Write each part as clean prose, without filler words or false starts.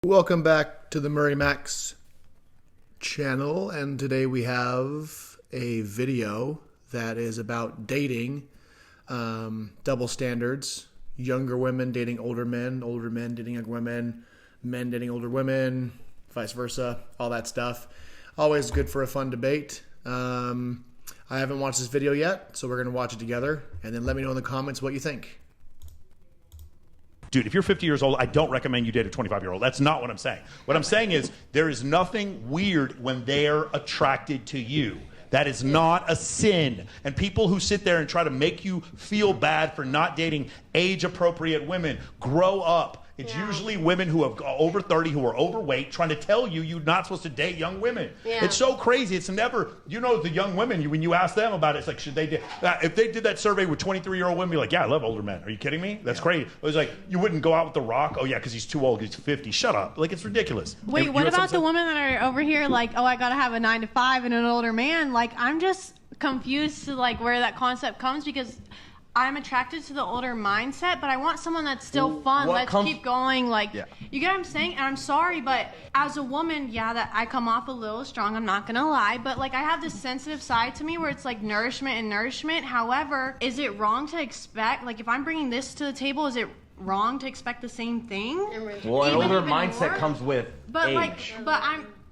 Welcome back to the MurrayMax channel, and today we have a video that is about dating, double standards, younger women dating older men dating younger women, men dating older women, vice versa, all that stuff. Always good for a fun debate. I haven't watched this video yet, so we're going to watch it together, and then let me know in the comments what you think. Dude, if you're 50 years old, I don't recommend you date a 25-year-old. That's not what I'm saying. What I'm saying is there is nothing weird when they're attracted to you. That is not a sin. And people who sit there and try to make you feel bad for not dating age-appropriate women, grow up. It's usually women who have over 30 who are overweight trying to tell you you're not supposed to date young women. Yeah. It's so crazy. It's never, the young women, when you ask them about it, it's like, should they do, if they did that survey with 23-year-old women, be like, yeah, I love older men. Are you kidding me? That's crazy. It was like, you wouldn't go out with The Rock? Oh, yeah, because he's too old. He's 50. Shut up. Like, it's ridiculous. Wait, what about the women that are over here like, oh, I got to have a 9 to 5 and an older man? Like, I'm just confused to, like, where that concept comes because I'm attracted to the older mindset, but I want someone that's still fun. Let's keep going. Like, you get what I'm saying? And I'm sorry, but as a woman, that I come off a little strong. I'm not going to lie. But, like, I have this sensitive side to me where it's, like, nourishment and nourishment. However, is it wrong to expect, like, if I'm bringing this to the table, is it wrong to expect the same thing? Well, an older mindset comes with age.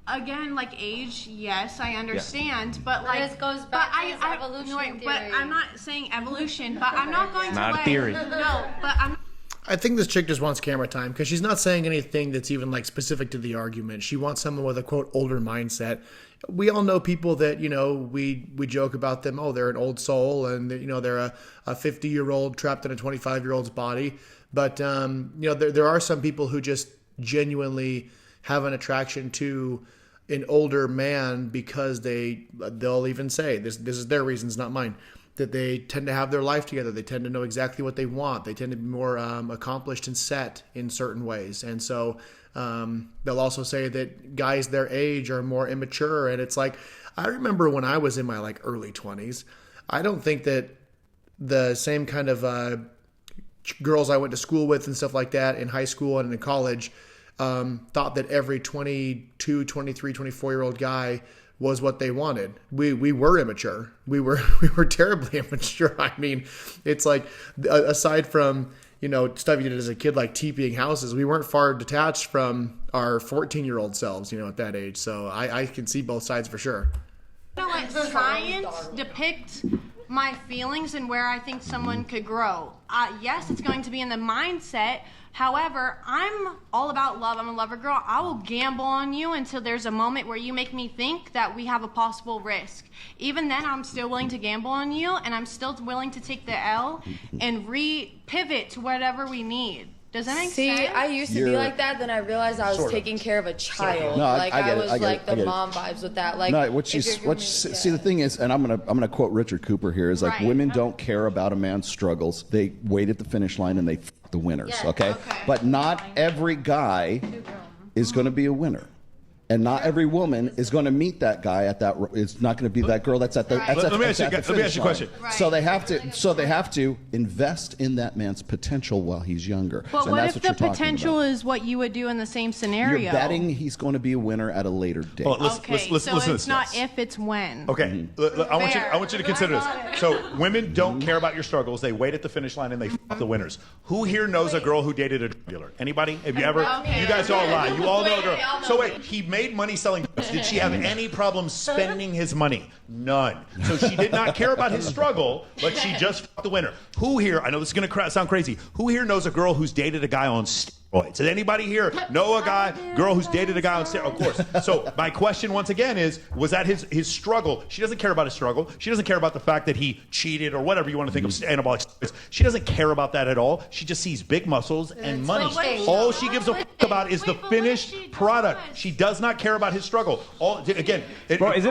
Again, like age, yes, I understand, but like this goes back to his evolution theory. But I'm not saying evolution, but I'm not going not to a theory. No, but I'm. I think this chick just wants camera time because she's not saying anything that's even like specific to the argument. She wants someone with a quote older mindset. We all know people that, we joke about them. Oh, they're an old soul and they're a 50-year-old trapped in a 25-year-old's body. But there are some people who just genuinely have an attraction to an older man because they'll even say this is their reasons, not mine, that they tend to have their life together. They tend to know exactly what they want. They tend to be more accomplished and set in certain ways. And so they'll also say that guys their age are more immature. And it's like, I remember when I was in my like early 20s, I don't think that the same kind of girls I went to school with and stuff like that in high school and in college thought that every 22, 23, 24-year-old guy was what they wanted. We were immature. We were terribly immature. I mean, it's like, aside from, stuff you did as a kid, like TPing houses, we weren't far detached from our 14-year-old selves, at that age. So I can see both sides for sure. Let science depict my feelings and where I think someone could grow. Yes, it's going to be in the mindset. However, I'm all about love. I'm a lover girl. I will gamble on you until there's a moment where you make me think that we have a possible risk. Even then, I'm still willing to gamble on you, and I'm still willing to take the L and pivot to whatever we need. Does that make sense? See, I used to be like that, then I realized I was taking care of a child. No, like I get I was it. like the mom vibes with that. Like, no, see, the thing is, and I'm gonna quote Richard Cooper here, is like women don't care about a man's struggles. They wait at the finish line and they f the winners. Okay? But not every guy is going to be a winner. And not every woman is going to meet that guy at that. It's not going to be that girl that's at the. Let me ask you a question. Right. So they have to invest in that man's potential while he's younger. But so what that's if what the you're potential is what you would do in the same scenario? You're betting he's going to be a winner at a later date. So it's not if, it's when. Okay, I want you to consider this. So women don't care about your struggles. They wait at the finish line and they f the winners. Who here knows a girl who dated a drug dealer? Anybody? Have you ever? You guys all lie. You all know a girl. So wait, he made money selling drugs. Did she have any problem spending his money? None. So she did not care about his struggle, but she just f the winner. Who here, I know this is going to sound crazy, who here knows a girl who's dated a guy on steroids? Does anybody here know a girl who's dated a guy on steroids? Of course. So my question once again is, was that his struggle? She doesn't care about his struggle. She doesn't care about the fact that he cheated or whatever you want to think of anabolic steroids. She doesn't care about that at all. She just sees big muscles and money. All she gives a f about is the finished product. She does not care about his struggle. Bro, isn't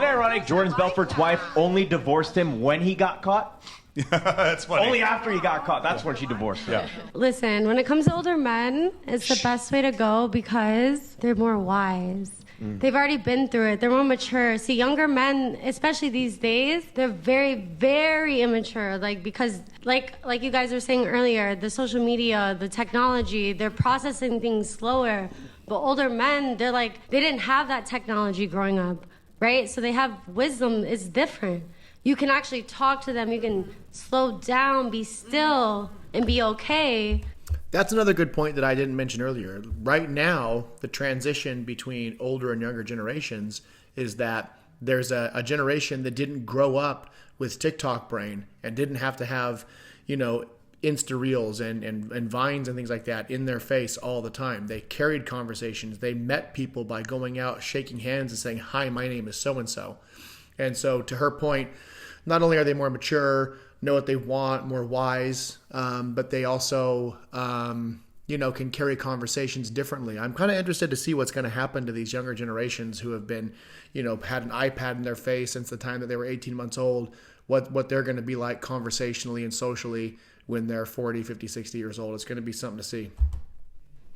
it ironic Jordan Belfort's wife only divorced him when he got caught? That's funny. Only after he got caught. That's when she divorced. Yeah. Listen, when it comes to older men, it's the best way to go because they're more wise. They've already been through it. They're more mature. See, younger men, especially these days, they're very, very immature. Because you guys were saying earlier, the social media, the technology, they're processing things slower. But older men, they're like, they didn't have that technology growing up, right? So they have wisdom. It's different. You can actually talk to them. You can slow down, be still, and be okay. That's another good point that I didn't mention earlier. Right now, the transition between older and younger generations is that there's a generation that didn't grow up with TikTok brain and didn't have to have, Insta Reels and Vines and things like that in their face all the time. They carried conversations. They met people by going out, shaking hands and saying, "Hi, my name is so-and-so." And so to her point, not only are they more mature, know what they want, more wise, but they also, can carry conversations differently. I'm kind of interested to see what's going to happen to these younger generations who have been, had an iPad in their face since the time that they were 18 months old, what they're going to be like conversationally and socially when they're 40, 50, 60 years old. It's going to be something to see.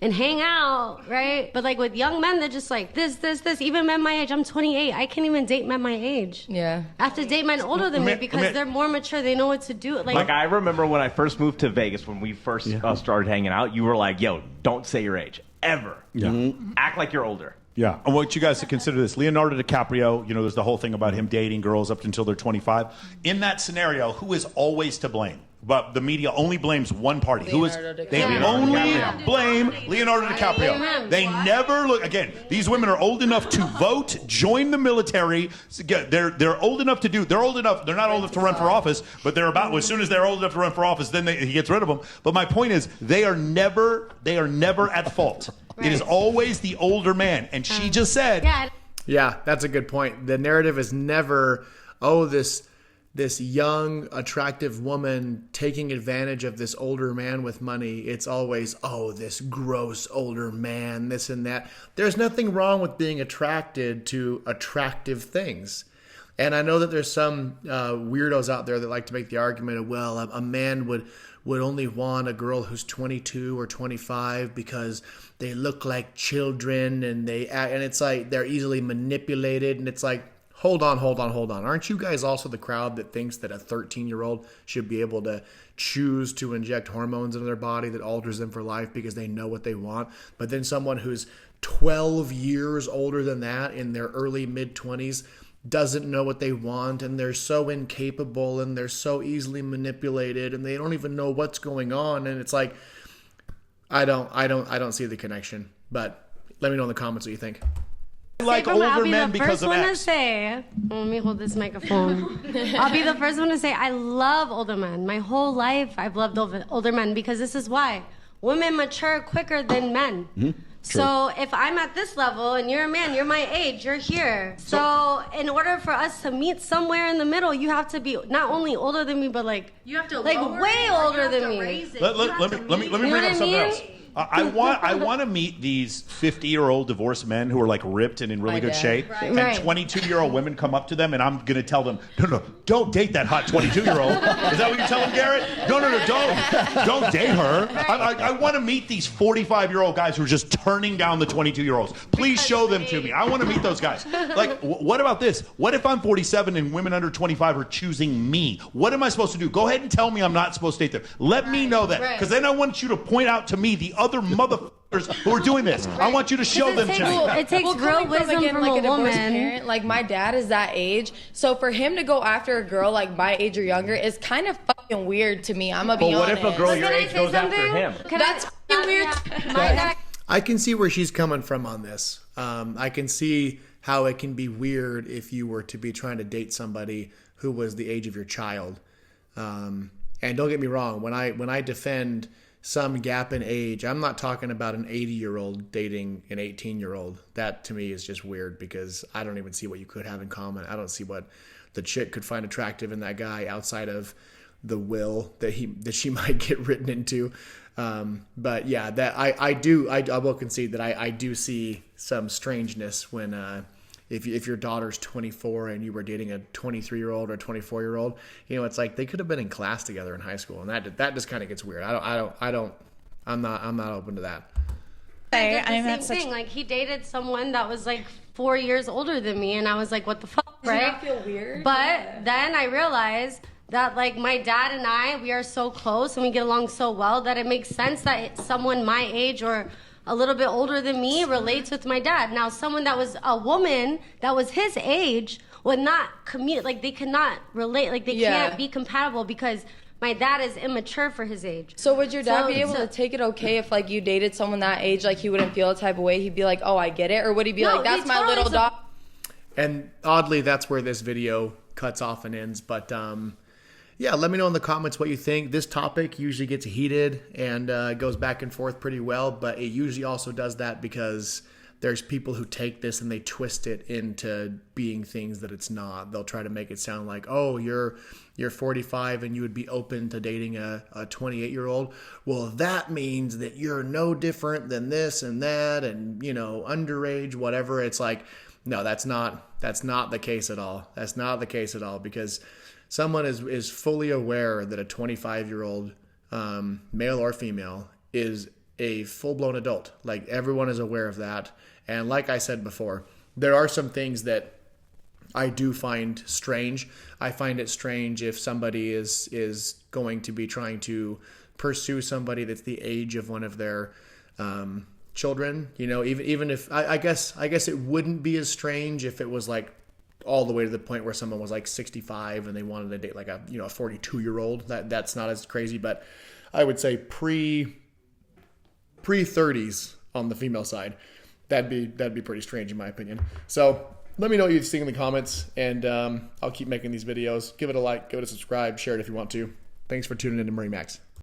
And hang out, right? But like with young men, they're just like this. Even men my age, I'm 28. I can't even date men my age. Yeah. I have to date men older than me because they're more mature. They know what to do. Like I remember when I first moved to Vegas, when we first started hanging out, you were like, "Yo, don't say your age ever. Yeah. Act like you're older." Yeah, I want you guys to consider this. Leonardo DiCaprio, there's the whole thing about him dating girls up until they're 25. In that scenario, who is always to blame? But the media only blames one party. They only blame Leonardo DiCaprio. They never look. Again, these women are old enough to vote, join the military. They're old enough to do. They're old enough. They're not old enough to run for office, but they're about. As soon as they're old enough to run for office, then he gets rid of them. But my point is, they are never at fault. Right. It is always the older man, and she just said. Yeah, that's a good point. The narrative is never, this young, attractive woman taking advantage of this older man with money. It's always, this gross older man, this and that. There's nothing wrong with being attracted to attractive things. And I know that there's some weirdos out there that like to make the argument of, well, a man would only want a girl who's 22 or 25 because they look like children and it's like they're easily manipulated. And it's like, hold on. Aren't you guys also the crowd that thinks that a 13-year-old should be able to choose to inject hormones into their body that alters them for life because they know what they want? But then someone who's 12 years older than that in their early mid-20s doesn't know what they want, and they're so incapable and they're so easily manipulated and they don't even know what's going on. And it's like, I don't see the connection. But let me know in the comments what you think. Like older men because of X. Let me hold this microphone. I'll be the first one to say I love older men. My whole life I've loved older men because this is why. Women mature quicker than men. Mm-hmm. So if I'm at this level and you're a man, you're my age, you're here. So in order for us to meet somewhere in the middle, you have to be not only older than me, but you have to way older than me. Let me bring up something else. I want to meet these 50-year-old divorced men who are like ripped and in really good shape, and 22-year-old women come up to them, and I'm going to tell them, no, don't date that hot 22-year-old. Is that what you're telling Garrett? No, don't date her. I want to meet these 45-year-old guys who are just turning down the 22-year-olds. Please show them to me. I want to meet those guys. Like, what about this? What if I'm 47 and women under 25 are choosing me? What am I supposed to do? Go ahead and tell me I'm not supposed to date them. Let me know that, because then I want you to point out to me the other motherfuckers who are doing this. I want you to show them to me. It takes real wisdom from a woman. Parent, like my dad is that age, so for him to go after a girl like my age or younger is kind of fucking weird to me. I'm gonna be honest. But what if a girl your age goes after him? That's fucking weird. I can see where she's coming from on this. I can see how it can be weird if you were to be trying to date somebody who was the age of your child. And don't get me wrong, when I defend some gap in age, I'm not talking about an 80-year-old dating an 18-year-old. That to me is just weird because I don't even see what you could have in common. I don't see what the chick could find attractive in that guy outside of the will that she might get written into. But yeah, that I will concede that I do see some strangeness when if your daughter's 24 and you were dating a 23-year-old or 24-year-old, it's like they could have been in class together in high school, and that just kind of gets weird. I'm not open to that. The same thing. Like he dated someone that was like 4 years older than me, and I was like, what the fuck, right? Does that feel weird? But then I realized that like my dad and we are so close and we get along so well that it makes sense that someone my age or a little bit older than me relates with my dad. Now, someone that was a woman that was his age would not like they could not relate, like they can't be compatible because my dad is immature for his age. So would your dad be able to take it okay if like you dated someone that age, like he wouldn't feel a type of way? He'd be like, oh, I get it? Or would he be like, that's my little dog? And oddly, that's where this video cuts off and ends. But yeah, let me know in the comments what you think. This topic usually gets heated and goes back and forth pretty well, but it usually also does that because there's people who take this and they twist it into being things that it's not. They'll try to make it sound like, oh, you're 45 and you would be open to dating a 28-year-old. Well, that means that you're no different than this and that and, you know, underage, whatever. It's like, no, that's not the case at all. That's not the case at all because someone is fully aware that a 25-year-old male or female is a full-blown adult. Like everyone is aware of that. And like I said before, there are some things that I do find strange. I find it strange if somebody is going to be trying to pursue somebody that's the age of one of their children. You know, even if I guess it wouldn't be as strange if it was like all the way to the point where someone was like 65 and they wanted to date like a 42-year-old. That's not as crazy, but I would say pre-30s on the female side. That'd be pretty strange in my opinion. So let me know what you think in the comments, and I'll keep making these videos. Give it a like, give it a subscribe, share it if you want to. Thanks for tuning in to MurrayMax.